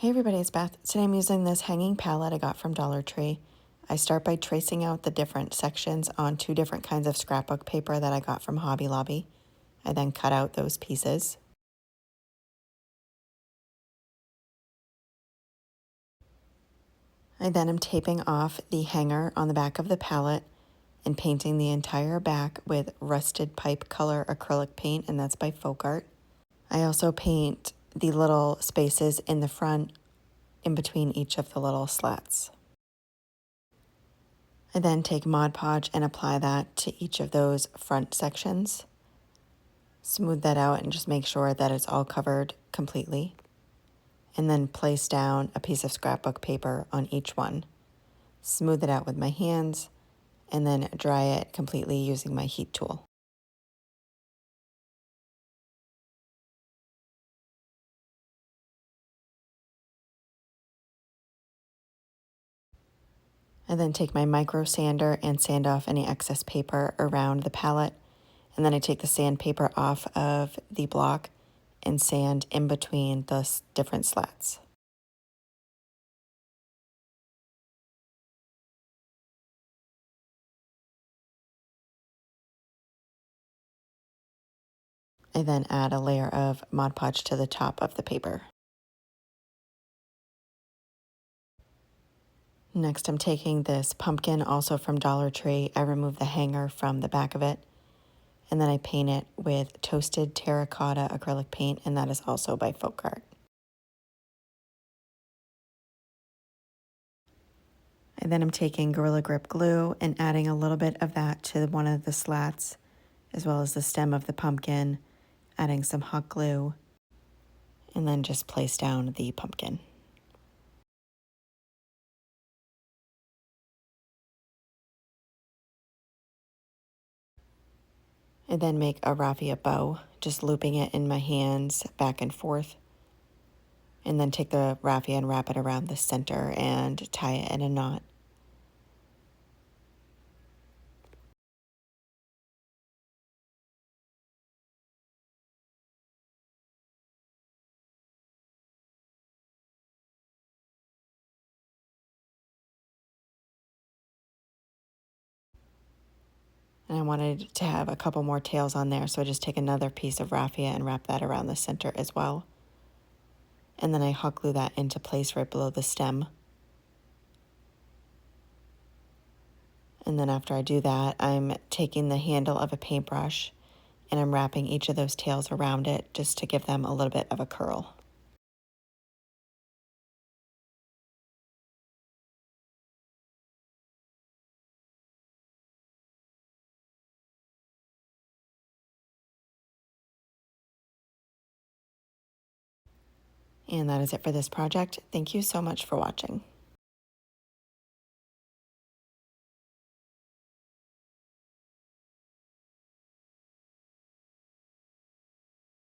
Hey everybody, it's Beth. Today I'm using this hanging palette I got from Dollar Tree. I start by tracing out the different sections on two different kinds of scrapbook paper that I got from Hobby Lobby. I then cut out those pieces. I then am taping off the hanger on the back of the palette and painting the entire back with rusted pipe color acrylic paint, and that's by Folkart. I also paint the little spaces in the front in between each of the little slats. I then take Mod Podge and apply that to each of those front sections. Smooth that out and just make sure that it's all covered completely. And then place down a piece of scrapbook paper on each one. Smooth it out with my hands and then dry it completely using my heat tool. I then take my micro sander and sand off any excess paper around the palette. And then I take the sandpaper off of the block and sand in between the different slats. I then add a layer of Mod Podge to the top of the paper. Next, I'm taking this pumpkin, also from Dollar Tree. I remove the hanger from the back of it, and then I paint it with toasted terracotta acrylic paint, and that is also by Folkart. And then I'm taking Gorilla Grip glue and adding a little bit of that to one of the slats, as well as the stem of the pumpkin, adding some hot glue, and then just place down the pumpkin. I then make a raffia bow, just looping it in my hands back and forth. And then take the raffia and wrap it around the center and tie it in a knot. And I wanted to have a couple more tails on there, so I just take another piece of raffia and wrap that around the center as well. And then I hot glue that into place right below the stem. And then after I do that, I'm taking the handle of a paintbrush and I'm wrapping each of those tails around it just to give them a little bit of a curl. And that is it for this project. Thank you so much for watching.